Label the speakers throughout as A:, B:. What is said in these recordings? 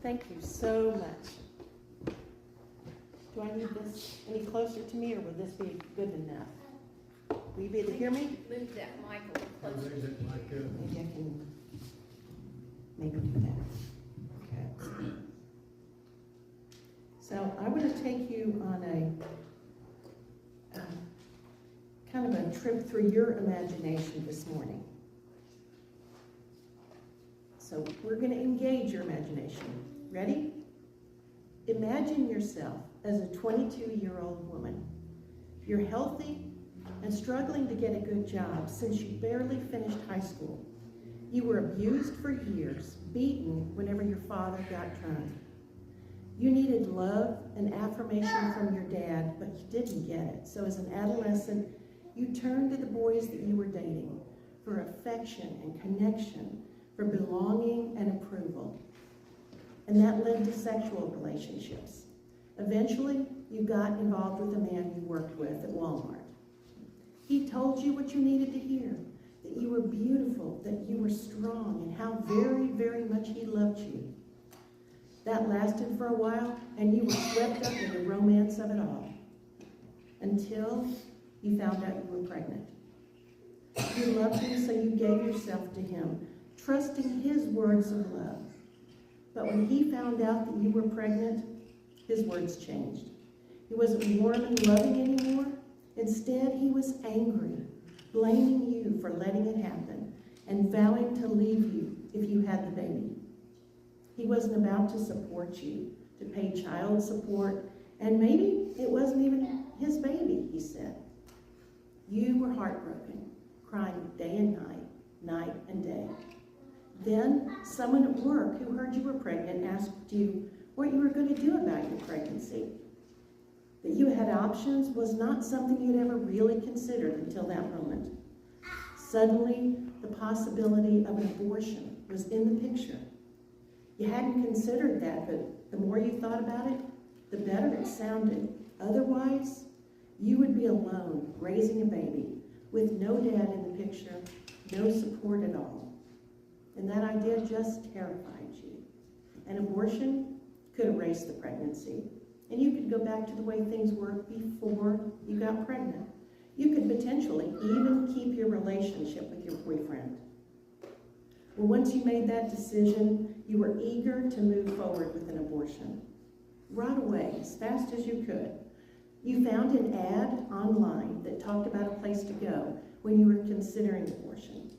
A: Thank you so much. Do I need this any closer to me, or would this be good enough? Will you be able to hear me?
B: Move that mic a little closer.
A: Maybe I can do that. Okay. So I want to take you on a kind of a trip through your imagination this morning. So we're going to engage your imagination. Ready? Imagine yourself as a 22-year-old woman. You're healthy and struggling to get a good job since you barely finished high school. You were abused for years, beaten whenever your father got drunk. You needed love and affirmation from your dad, but you didn't get it. So as an adolescent, you turned to the boys that you were dating for affection and connection, for belonging and approval. And that led to sexual relationships. Eventually, you got involved with a man you worked with at Walmart. He told you what you needed to hear, that you were beautiful, that you were strong, and how very, very much he loved you. That lasted for a while, and you were swept up in the romance of it all, until you found out you were pregnant. You loved him, so you gave yourself to him, trusting his words of love. But when he found out that you were pregnant, his words changed. He wasn't warm and loving anymore. Instead, he was angry, blaming you for letting it happen and vowing to leave you if you had the baby. He wasn't about to support you, to pay child support, and maybe it wasn't even his baby, he said. You were heartbroken, crying day and night, night and day. Then someone at work who heard you were pregnant asked you what you were going to do about your pregnancy. That you had options was not something you'd ever really considered until that moment. Suddenly, the possibility of an abortion was in the picture. You hadn't considered that, but the more you thought about it, the better it sounded. Otherwise, you would be alone, raising a baby, with no dad in the picture, no support at all. And that idea just terrified you. An abortion could erase the pregnancy, and you could go back to the way things were before you got pregnant. You could potentially even keep your relationship with your boyfriend. Well, once you made that decision, you were eager to move forward with an abortion. Right away, as fast as you could, you found an ad online that talked about a place to go when you were considering abortion.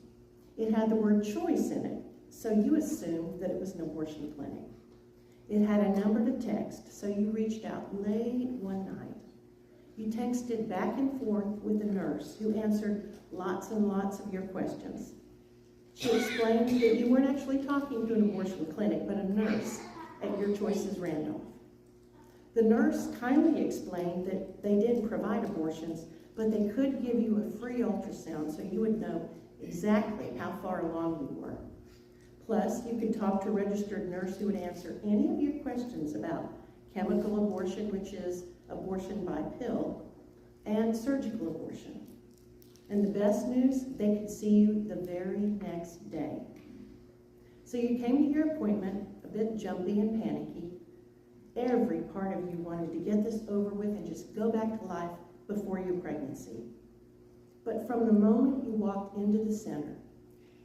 A: It had the word choice in it, so you assumed that it was an abortion clinic. It had a number to text, so you reached out late one night. You texted back and forth with a nurse who answered lots and lots of your questions. She explained that you weren't actually talking to an abortion clinic, but a nurse at your Choices Randolph. The nurse kindly explained that they didn't provide abortions, but they could give you a free ultrasound so you would know exactly how far along you were. Plus, you could talk to a registered nurse who would answer any of your questions about chemical abortion, which is abortion by pill, and surgical abortion. And the best news, they could see you the very next day. So you came to your appointment a bit jumpy and panicky. Every part of you wanted to get this over with and just go back to life before your pregnancy. But from the moment you walked into the center,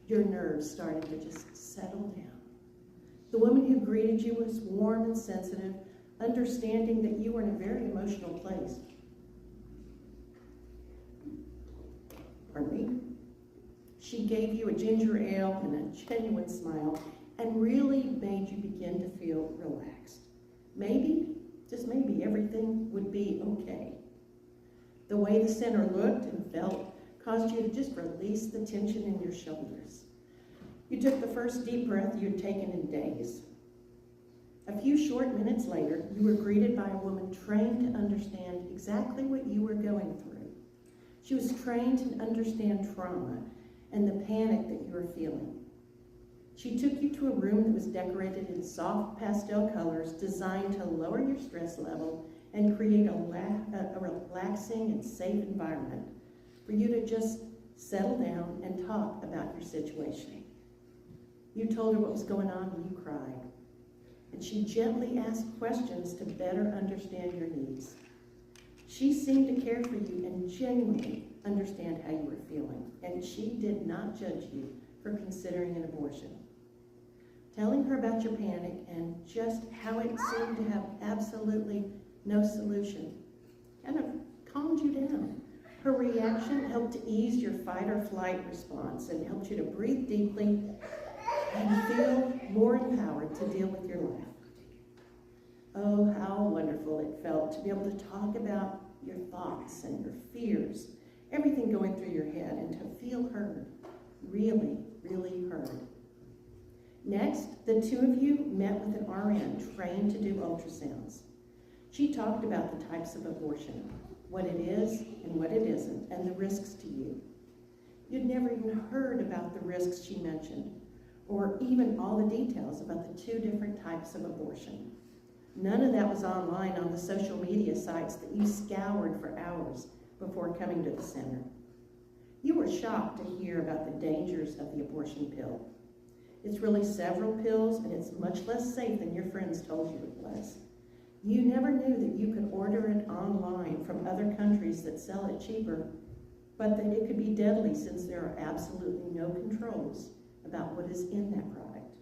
A: your nerves started to just settle down. The woman who greeted you was warm and sensitive, understanding that you were in a very emotional place. Pardon me? She gave you a ginger ale and a genuine smile and really made you begin to feel relaxed. Maybe, just maybe, everything would be okay. The way the center looked and felt caused you to just release the tension in your shoulders. You took the first deep breath you had taken in days. A few short minutes later, you were greeted by a woman trained to understand exactly what you were going through. She was trained to understand trauma and the panic that you were feeling. She took you to a room that was decorated in soft pastel colors designed to lower your stress level and create a relaxing and safe environment for you to just settle down and talk about your situation. You told her what was going on and you cried. and she gently asked questions to better understand your needs. She seemed to care for you and genuinely understand how you were feeling, and she did not judge you for considering an abortion. Telling her about your panic and just how it seemed to have absolutely no solution kind of calmed you down. Her reaction helped to ease your fight or flight response and helped you to breathe deeply and feel more empowered to deal with your life. Oh, how wonderful it felt to be able to talk about your thoughts and your fears, everything going through your head, and to feel heard, really, really heard. Next, the two of you met with an RN trained to do ultrasounds. She talked about the types of abortion, what it is and what it isn't, and the risks to you. You'd never even heard about the risks she mentioned, or even all the details about the two different types of abortion. None of that was online on the social media sites that you scoured for hours before coming to the center. You were shocked to hear about the dangers of the abortion pill. It's really several pills, and it's much less safe than your friends told you it was. You never knew that you could order it online from other countries that sell it cheaper, but that it could be deadly since there are absolutely no controls about what is in that product.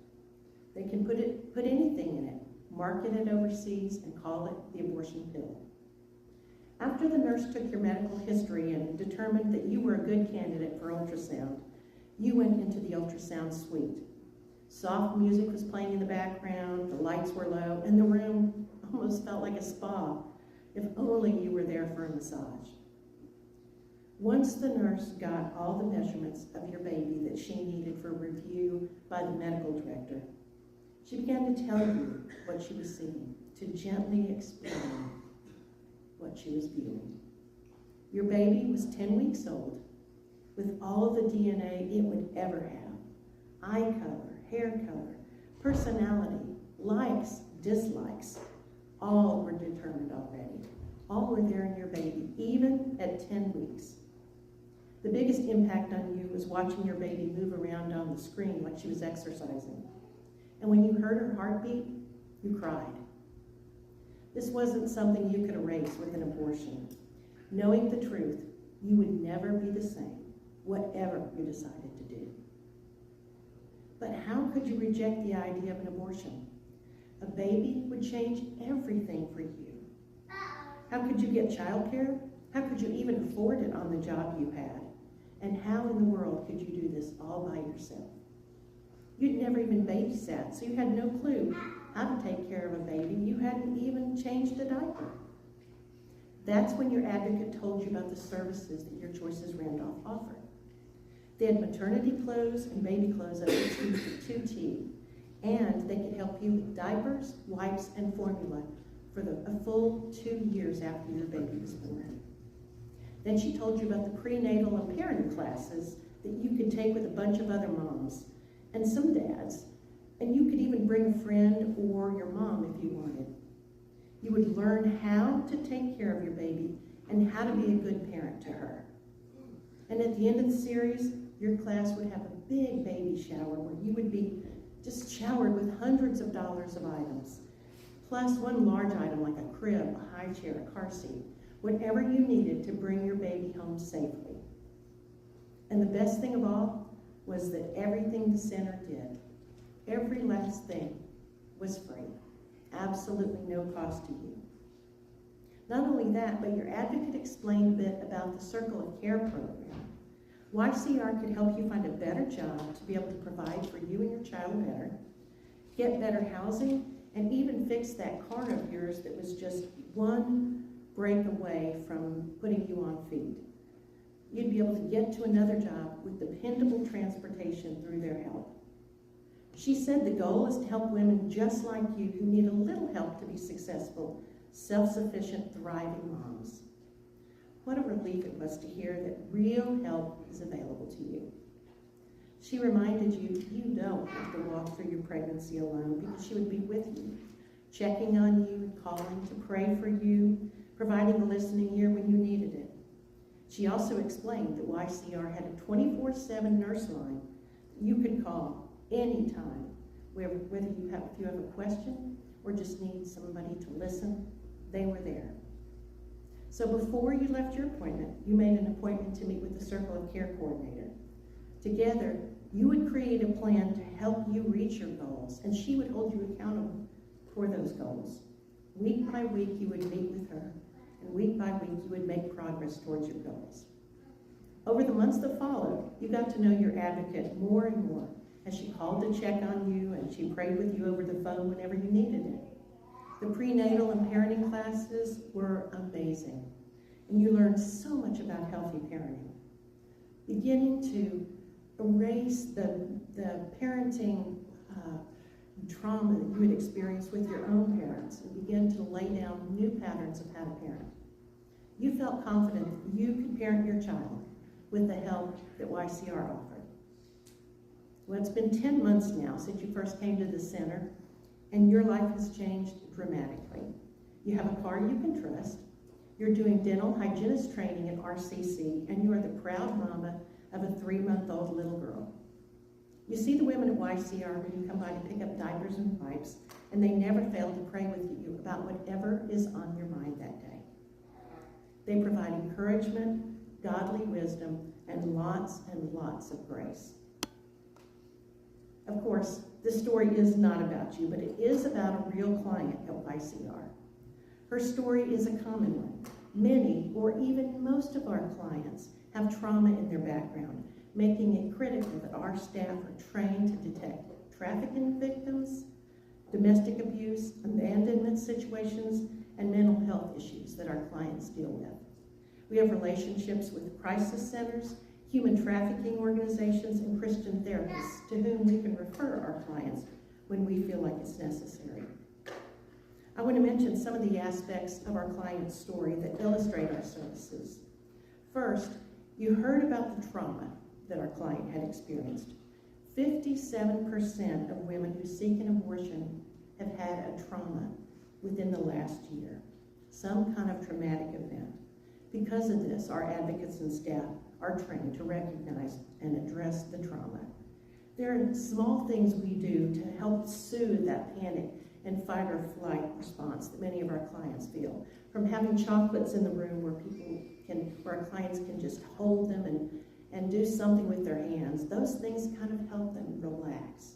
A: They can put anything in it, market it overseas, and call it the abortion pill. After the nurse took your medical history and determined that you were a good candidate for ultrasound, you went into the ultrasound suite. Soft music was playing in the background, the lights were low, and the room almost felt like a spa, if only you were there for a massage. Once the nurse got all the measurements of your baby that she needed for review by the medical director, she began to tell you what she was seeing, to gently explain what she was viewing. Your baby was 10 weeks old, with all the DNA it would ever have. Eye color, hair color, personality, likes, dislikes, all were determined already. All were there in your baby, even at 10 weeks. The biggest impact on you was watching your baby move around on the screen like she was exercising. And when you heard her heartbeat, you cried. This wasn't something you could erase with an abortion. Knowing the truth, you would never be the same, whatever you decided to do. But how could you reject the idea of an abortion? A baby would change everything for you. How could you get childcare? How could you even afford it on the job you had? And how in the world could you do this all by yourself? You'd never even babysat, so you had no clue how to take care of a baby. You hadn't even changed a diaper. That's when your advocate told you about the services that your Choices Randolph offered. They had maternity clothes and baby clothes at a 2T, and they could help you with diapers, wipes, and formula for a full 2 years after your baby was born. Then she told you about the prenatal and parenting classes that you could take with a bunch of other moms and some dads, and you could even bring a friend or your mom if you wanted. You would learn how to take care of your baby and how to be a good parent to her. And at the end of the series, your class would have a big baby shower where you would be just showered with hundreds of dollars of items, plus one large item like a crib, a high chair, a car seat, whatever you needed to bring your baby home safely. And the best thing of all was that everything the center did, every last thing, was free. Absolutely no cost to you. Not only that, but your advocate explained a bit about the Circle of Care program. YCR could help you find a better job to be able to provide for you and your child better, get better housing, and even fix that car of yours that was just one break away from putting you on feet. You'd be able to get to another job with dependable transportation through their help. She said the goal is to help women just like you who need a little help to be successful, self-sufficient, thriving moms. What a relief it was to hear that real help is available to you. She reminded you you don't have to walk through your pregnancy alone because she would be with you, checking on you and calling to pray for you, providing a listening ear when you needed it. She also explained that YCR had a 24/7 nurse line that you could call anytime, whether if you have a question or just need somebody to listen, they were there. So before you left your appointment, you made an appointment to meet with the Circle of Care coordinator. Together, you would create a plan to help you reach your goals, and she would hold you accountable for those goals. Week by week, you would meet with her, and week by week, you would make progress towards your goals. Over the months that followed, you got to know your advocate more and more as she called to check on you and she prayed with you over the phone whenever you needed it. The prenatal and parenting classes were amazing, and you learned so much about healthy parenting. Beginning to erase the parenting trauma that you had experienced with your own parents and begin to lay down new patterns of how to parent. You felt confident that you could parent your child with the help that YCR offered. Well, it's been 10 months now since you first came to the center, and your life has changed dramatically. You have a car you can trust, you're doing dental hygienist training at RCC, and you are the proud mama of a 3-month-old little girl. You see the women at YCR when you come by to pick up diapers and wipes, and they never fail to pray with you about whatever is on your mind that day. They provide encouragement, godly wisdom, and lots of grace. Of course, this story is not about you, but it is about a real client at YCR. Her story is a common one. Many, or even most of our clients, have trauma in their background, making it critical that our staff are trained to detect trafficking victims, domestic abuse, abandonment situations, and mental health issues that our clients deal with. We have relationships with crisis centers, human trafficking organizations, and Christian therapists to whom we can refer our clients when we feel like it's necessary. I want to mention some of the aspects of our client's story that illustrate our services. First, you heard about the trauma that our client had experienced. 57% of women who seek an abortion have had a trauma within the last year, some kind of traumatic event. Because of this, our advocates and staff are trained to recognize and address the trauma. There are small things we do to help soothe that panic and fight or flight response that many of our clients feel. From having chocolates in the room where our clients can just hold them and do something with their hands, those things kind of help them relax.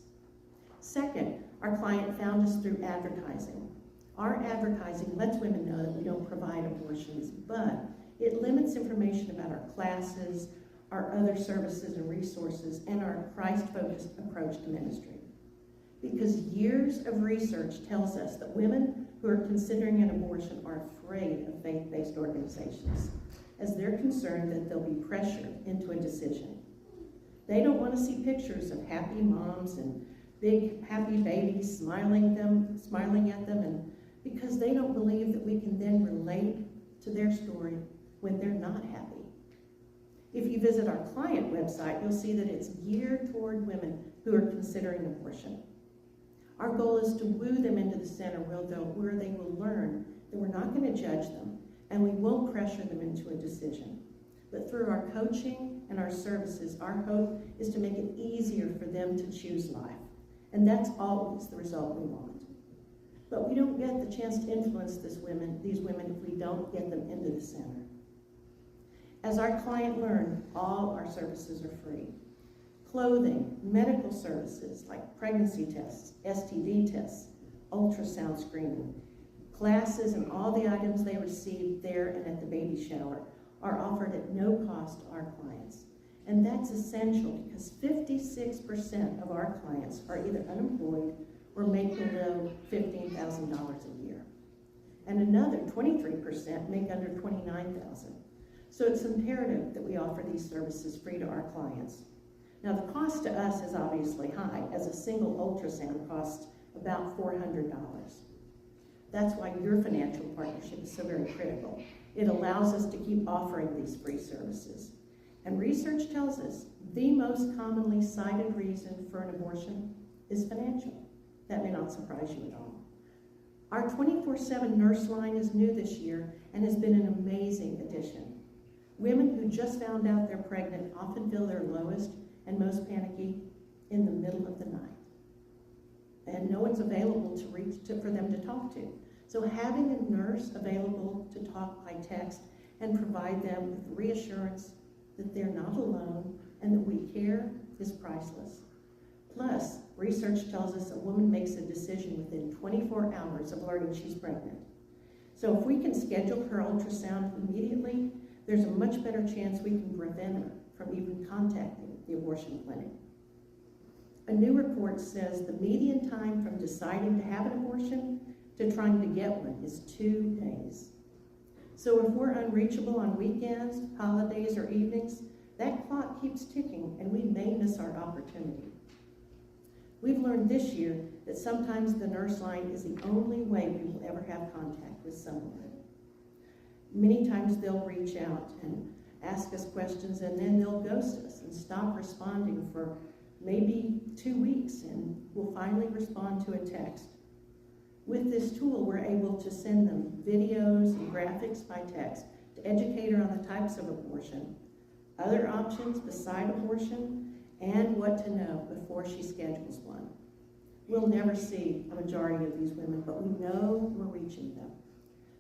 A: Second, our client found us through advertising. Our advertising lets women know that we don't provide abortions, but it limits information about our classes, our other services and resources, and our Christ-focused approach to ministry. Because years of research tells us that women who are considering an abortion are afraid of faith-based organizations, as they're concerned that they'll be pressured into a decision. They don't want to see pictures of happy moms and big happy babies smiling at them, and because they don't believe that we can then relate to their story when they're not happy. If you visit our client website, you'll see that it's geared toward women who are considering abortion. Our goal is to woo them into the center where they will learn that we're not going to judge them and we won't pressure them into a decision. But through our coaching and our services, our hope is to make it easier for them to choose life. And that's always the result we want. But we don't get the chance to influence these women if we don't get them into the center. As our client learned, all our services are free. Clothing, medical services like pregnancy tests, STD tests, ultrasound screening, classes, and all the items they receive there and at the baby shower are offered at no cost to our clients. And that's essential because 56% of our clients are either unemployed or make below $15,000 a year. And another 23% make under $29,000. So it's imperative that we offer these services free to our clients. Now the cost to us is obviously high, as a single ultrasound costs about $400. That's why your financial partnership is so very critical. It allows us to keep offering these free services. And research tells us the most commonly cited reason for an abortion is financial. That may not surprise you at all. Our 24/7 nurse line is new this year and has been an amazing addition. Women who just found out they're pregnant often feel their lowest and most panicky in the middle of the night. and no one's available for them to talk to. So having a nurse available to talk by text and provide them with reassurance that they're not alone and that we care is priceless. Plus, research tells us a woman makes a decision within 24 hours of learning she's pregnant. So if we can schedule her ultrasound immediately, there's a much better chance we can prevent her from even contacting the abortion clinic. A new report says the median time from deciding to have an abortion to trying to get one is 2 days. So if we're unreachable on weekends, holidays, or evenings, that clock keeps ticking and we may miss our opportunity. We've learned this year that sometimes the nurse line is the only way we will ever have contact with someone. Many times they'll reach out and ask us questions and then they'll ghost us and stop responding for maybe 2 weeks, and we'll finally respond to a text. With this tool, we're able to send them videos and graphics by text to educate her on the types of abortion, other options beside abortion, and what to know before she schedules one. We'll never see a majority of these women, but we know we're reaching them.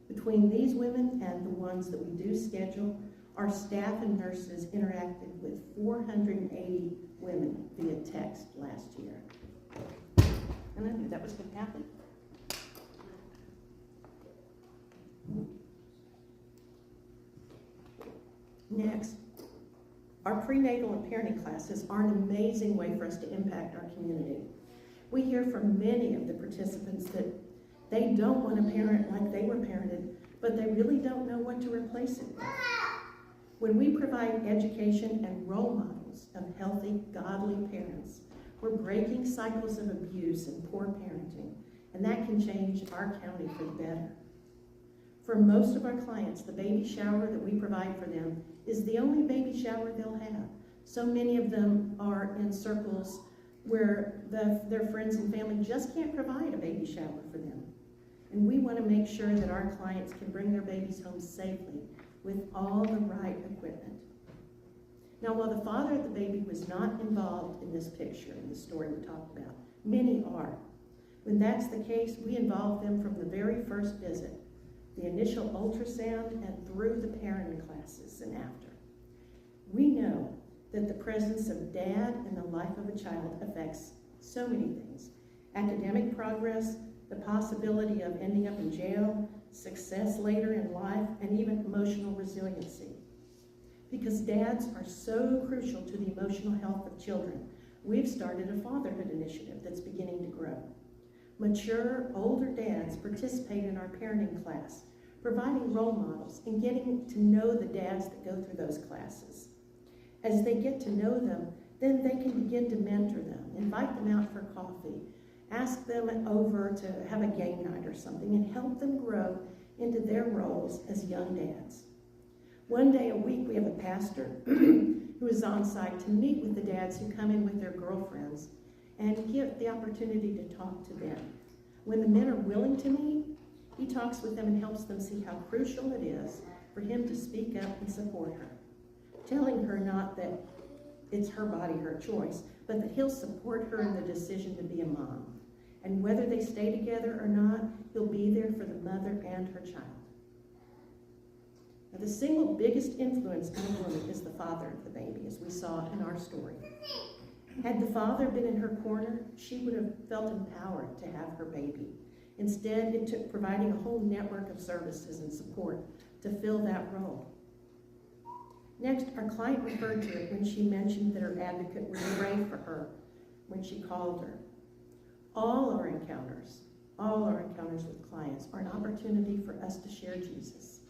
A: Between these women and the ones that we do schedule, our staff and nurses interacted with 480 women via text last year. And I knew that was going to happen. Next, our prenatal and parenting classes are an amazing way for us to impact our community. We hear from many of the participants that they don't want to parent like they were parented, but they really don't know what to replace it with. When we provide education and role models of healthy, godly parents, we're breaking cycles of abuse and poor parenting, and that can change our county for the better. For most of our clients, the baby shower that we provide for them is the only baby shower they'll have. So many of them are in circles where their friends and family just can't provide a baby shower for them. And we want to make sure that our clients can bring their babies home safely with all the right equipment. Now, while the father of the baby was not involved in this picture, in the story we talked about, many are. When that's the case, we involve them from the very first visit, the initial ultrasound, and through the parenting classes and after. We know that the presence of dad in the life of a child affects so many things: academic progress, the possibility of ending up in jail, success later in life, and even emotional resiliency. Because dads are so crucial to the emotional health of children, we've started a fatherhood initiative that's beginning to grow. Mature, older dads participate in our parenting class, providing role models and getting to know the dads that go through those classes. As they get to know them, then they can begin to mentor them, invite them out for coffee, ask them over to have a game night or something, and help them grow into their roles as young dads. One day a week, we have a pastor who is on site to meet with the dads who come in with their girlfriends and give the opportunity to talk to them. When the men are willing to meet, he talks with them and helps them see how crucial it is for him to speak up and support her, telling her not that it's her body, her choice, but that he'll support her in the decision to be a mom. And whether they stay together or not, he'll be there for the mother and her child. Now, the single biggest influence on a woman is the father of the baby, as we saw in our story. Had the father been in her corner, she would have felt empowered to have her baby. Instead, it took providing a whole network of services and support to fill that role. Next, our client referred to it when she mentioned that her advocate would pray for her when she called her. All our encounters with clients are an opportunity for us to share Jesus,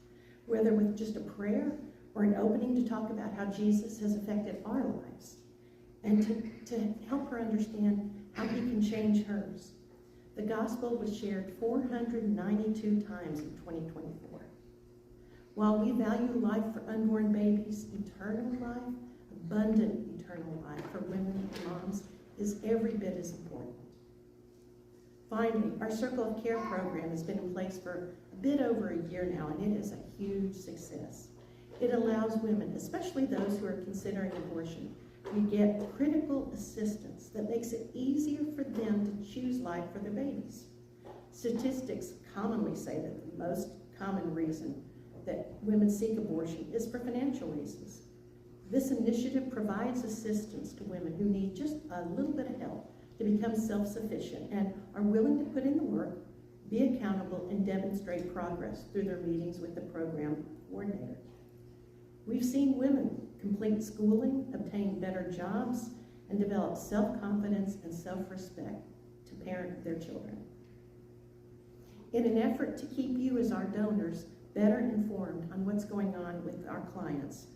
A: whether with just a prayer or an opening to talk about how Jesus has affected our lives, and to help her understand how he can change hers. The gospel was shared 492 times in 2024. While we value life for unborn babies, eternal life, abundant eternal life for women and moms is every bit as important. Finally, our Circle of Care program has been in place for a bit over a year now, and it is a huge success. It allows women, especially those who are considering abortion, We get critical assistance that makes it easier for them to choose life for their babies. Statistics commonly say that the most common reason that women seek abortion is for financial reasons. This initiative provides assistance to women who need just a little bit of help to become self-sufficient and are willing to put in the work, be accountable, and demonstrate progress through their meetings with the program coordinator. We've seen women complete schooling, obtain better jobs, and develop self-confidence and self-respect to parent their children. In an effort to keep you as our donors better informed on what's going on with our clients,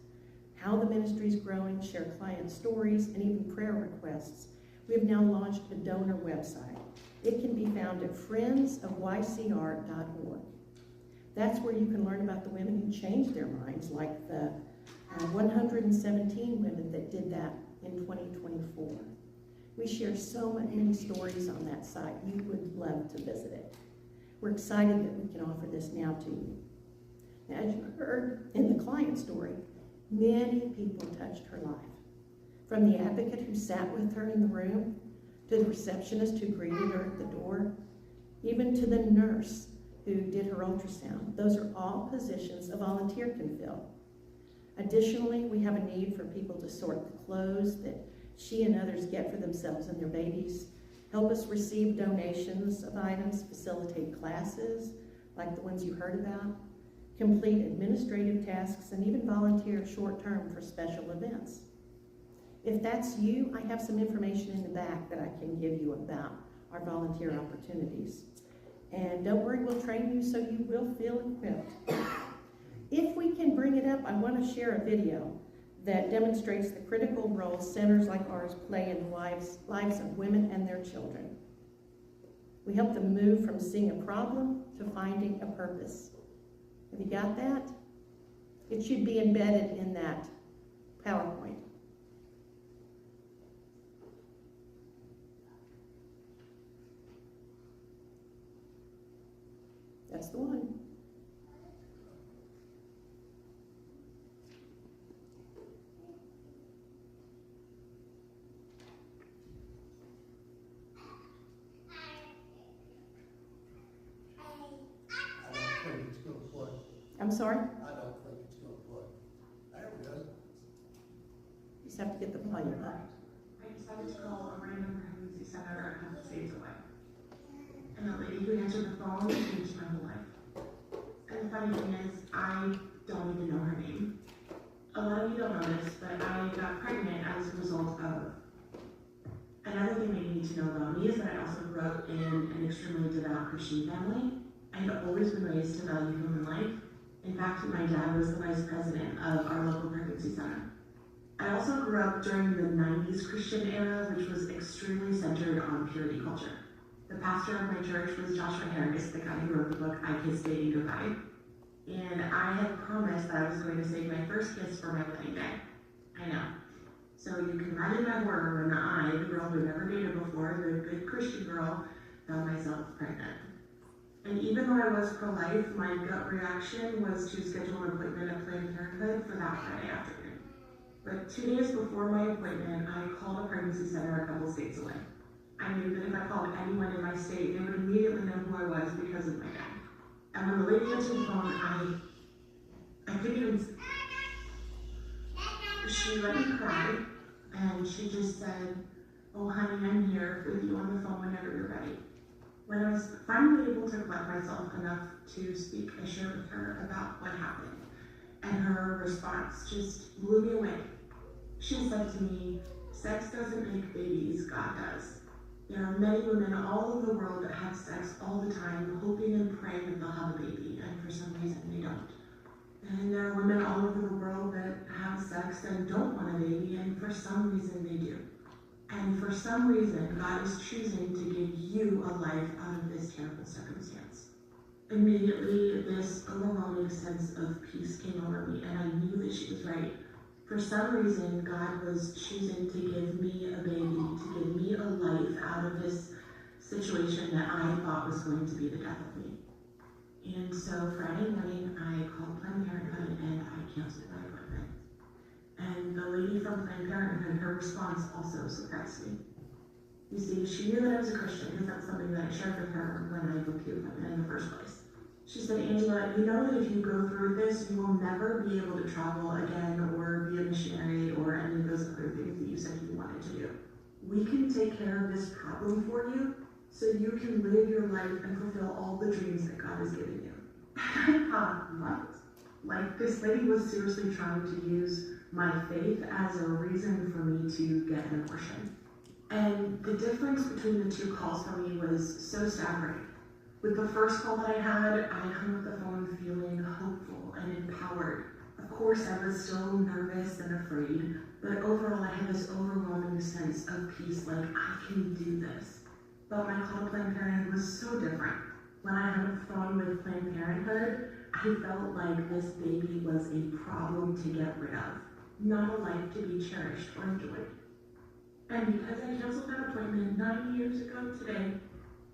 A: how the ministry is growing, share client stories, and even prayer requests, we have now launched a donor website. It can be found at friendsofycr.org. That's where you can learn about the women who changed their minds, like the 117 women that did that in 2024. We share so many stories on that site. You would love to visit it. We're excited that we can offer this now to you. Now, as you heard in the client story, many people touched her life. From the advocate who sat with her in the room, to the receptionist who greeted her at the door, even to the nurse who did her ultrasound. Those are all positions a volunteer can fill. Additionally, we have a need for people to sort the clothes that she and others get for themselves and their babies, help us receive donations of items, facilitate classes like the ones you heard about, complete administrative tasks, and even volunteer short-term for special events. If that's you, I have some information in the back that I can give you about our volunteer opportunities. And don't worry, we'll train you so you will feel equipped. If we can bring it up, I want to share a video that demonstrates the critical role centers like ours play in the lives of women and their children. We help them move from seeing a problem to finding a purpose. Have you got that? It should be embedded in that PowerPoint. That's the one. I'm sorry?
C: I don't think it's going to play. There we go.
A: You just have to get the volume up.
D: I decided to call a random pregnancy center a couple states away. And the lady who answered the phone changed my whole life. And the funny thing is, I don't even know her name. A lot of you don't know this, but I got pregnant as a result of. Another thing that you need to know about me is that I also grew up in an extremely devout Christian family. I had always been raised to value human life. In fact, my dad was the vice president of our local pregnancy center. I also grew up during the 90s Christian era, which was extremely centered on purity culture. The pastor of my church was Joshua Harris, the guy who wrote the book, I Kissed Dating Goodbye. And I had promised that I was going to save my first kiss for my wedding day. I know. So you can imagine my horror when I, the girl who had never dated before, the good Christian girl, found myself pregnant. And even though I was pro-life, my gut reaction was to schedule an appointment at Planned Parenthood for that Friday afternoon. But 2 days before my appointment, I called a pregnancy center a couple states away. I knew that if I called anyone in my state, they would immediately know who I was because of my dad. And when the lady answered the phone, I couldn't even. She let me cry, and she just said, "Oh, honey, I'm here with you on the phone whenever you're ready." When I was finally able to collect myself enough to speak, I shared with her about what happened, and her response just blew me away. She said to me, "Sex doesn't make babies, God does." There are many women all over the world that have sex all the time, hoping and praying that they'll have a baby, and for some reason they don't. And there are women all over the world that have sex and don't want a baby, and for some reason they do. And for some reason, God is choosing to give you a life out of this terrible circumstance. Immediately, this overwhelming sense of peace came over me, and I knew that she was right. For some reason, God was choosing to give me a baby, to give me a life out of this situation that I thought was going to be the death of me. And so Friday morning, I called Planned Parenthood and I canceled my appointment. And the lady from Planned Parenthood, her response also surprised me. You see, she knew that I was a Christian because that's something that I shared with her when I booked the appointment in the first place. She said, Angela, you know that if you go through this, you will never be able to travel again or be a missionary or any of those other things that you said you wanted to do. We can take care of this problem for you so you can live your life and fulfill all the dreams that God has given you. I thought, what? Like, this lady was seriously trying to use my faith as a reason for me to get an abortion. And the difference between the two calls for me was so staggering. With the first call that I had, I hung up the phone feeling hopeful and empowered. Of course, I was still nervous and afraid, but overall, I had this overwhelming sense of peace, like, I can do this. But my call to Planned Parenthood was so different. When I hung up the phone with Planned Parenthood, I felt like this baby was a problem to get rid of, not a life to be cherished or enjoyed. And because I canceled that appointment 9 years ago today,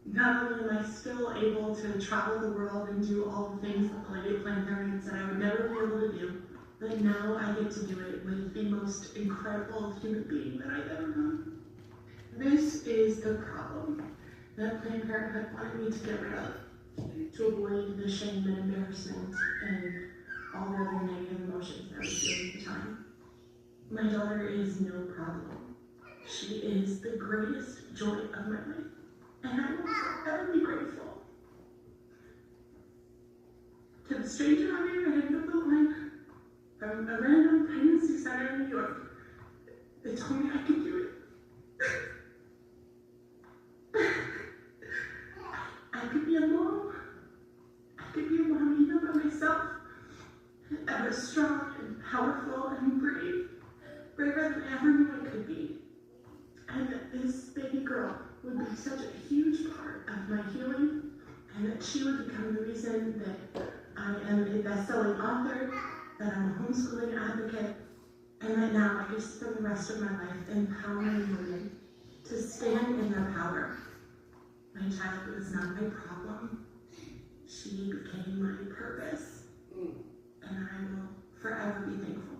D: not only am I still able to travel the world and do all the things that the lady at Planned Parenthood said I would never be able to do, but now I get to do it with the most incredible human being that I've ever known. This is the problem that Planned Parenthood wanted me to get rid of, to avoid the shame and embarrassment and all the other negative emotions that I was feeling at the time. My daughter is no problem. She is the greatest joy of my life, and I will forever be grateful. To the stranger on the other end of the line, from a random pregnancy center in New York, that told me I could do it. I could be a mom. I could be a mom even by myself. I was strong and powerful and brave, braver than I ever knew I could be. And that this baby girl would be such a huge part of my healing, and that she would become the reason that I am a best-selling author, that I'm a homeschooling advocate, and that now I get to spend the rest of my life empowering women to stand in their power. My child was not my problem. She became my purpose, and I will forever be thankful.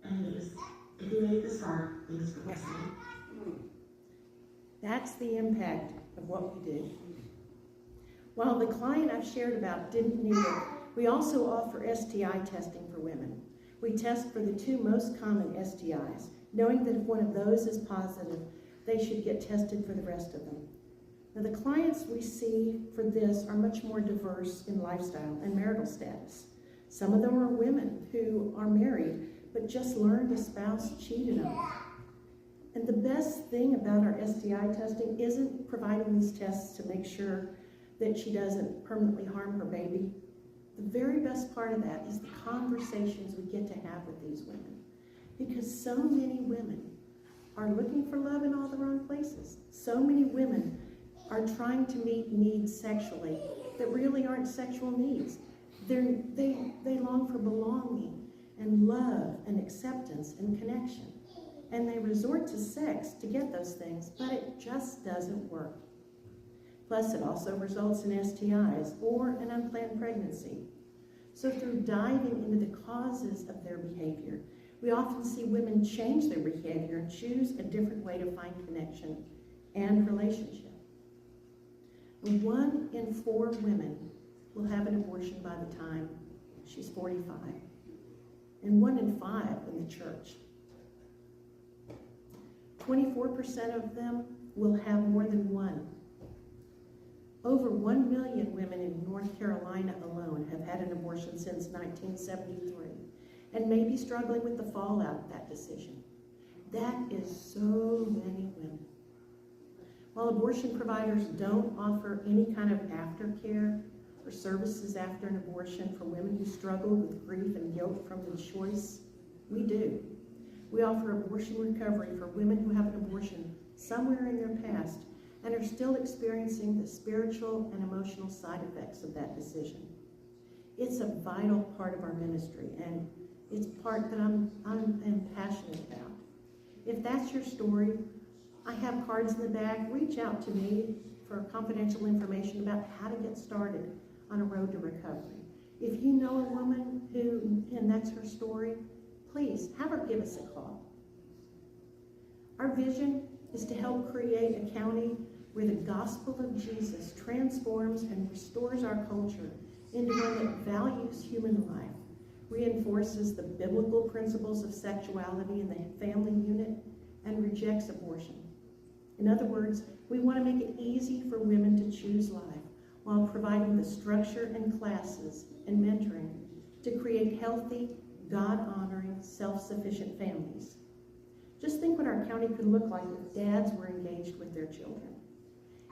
D: Anyways, if you made it this far, thanks for listening.
A: That's the impact of what we do. While the client I've shared about didn't need it, we also offer STI testing for women. We test for the two most common STIs, knowing that if one of those is positive, they should get tested for the rest of them. Now, the clients we see for this are much more diverse in lifestyle and marital status. Some of them are women who are married, but just learned a spouse cheated on them. And the best thing about our STI testing isn't providing these tests to make sure that she doesn't permanently harm her baby. The very best part of that is the conversations we get to have with these women. Because so many women are looking for love in all the wrong places. So many women are trying to meet needs sexually that really aren't sexual needs. They long for belonging and love and acceptance and connection. And they resort to sex to get those things, but it just doesn't work. Plus, it also results in STIs or an unplanned pregnancy. So through diving into the causes of their behavior, we often see women change their behavior and choose a different way to find connection and relationship. 1 in 4 women will have an abortion by the time she's 45, and 1 in 5 in the church. 24% of them will have more than one. Over 1 million women in North Carolina alone have had an abortion since 1973 and may be struggling with the fallout of that decision. That is so many women. While abortion providers don't offer any kind of aftercare or services after an abortion for women who struggle with grief and guilt from the choice, we do. We offer abortion recovery for women who have an abortion somewhere in their past and are still experiencing the spiritual and emotional side effects of that decision. It's a vital part of our ministry, and it's part that I'm passionate about. If that's your story, I have cards in the bag. Reach out to me for confidential information about how to get started on a road to recovery. If you know a woman who, and that's her story, please have her give us a call. Our vision is to help create a county where the gospel of Jesus transforms and restores our culture into one that values human life, reinforces the biblical principles of sexuality in the family unit, and rejects abortion. In other words, we want to make it easy for women to choose life while providing the structure and classes and mentoring to create healthy, God-honoring, self-sufficient families. Just think what our county could look like if dads were engaged with their children,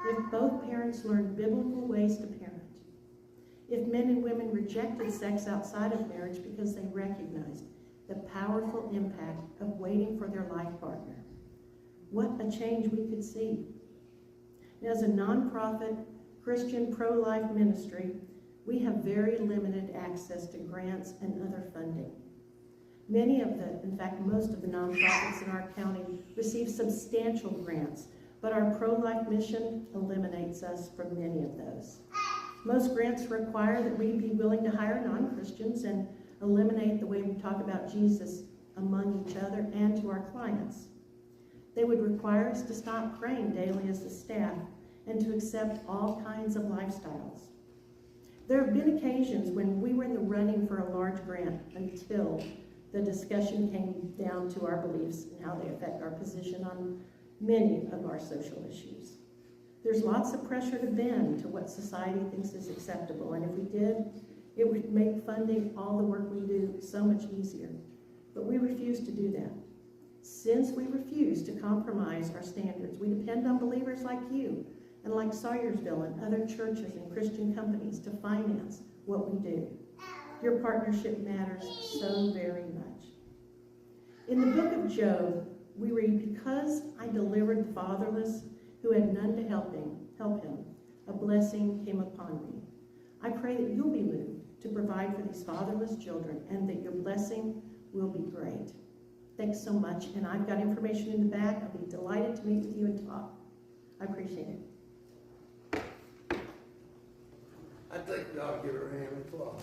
A: if both parents learned biblical ways to parent, if men and women rejected sex outside of marriage because they recognized the powerful impact of waiting for their life partner. What a change we could see. Now, as a nonprofit Christian pro-life ministry, we have very limited access to grants and other funding. In fact, most of the nonprofits in our county receive substantial grants, but our pro-life mission eliminates us from many of those. Most grants require that we be willing to hire non-Christians and eliminate the way we talk about Jesus among each other and to our clients. They would require us to stop praying daily as a staff and to accept all kinds of lifestyles. There have been occasions when we were in the running for a large grant until the discussion came down to our beliefs and how they affect our position on many of our social issues. There's lots of pressure to bend to what society thinks is acceptable, and if we did, it would make funding all the work we do so much easier. But we refuse to do that. Since we refuse to compromise our standards, we depend on believers like you and like Sawyersville and other churches and Christian companies to finance what we do. Your partnership matters so very much. In the book of Job, we read, "Because I delivered the fatherless who had none to help him, a blessing came upon me." I pray that you'll be moved to provide for these fatherless children and that your blessing will be great. Thanks so much, and I've got information in the back. I'll be delighted to meet with you and talk. I appreciate it.
C: I think we ought to give her a hand of applause.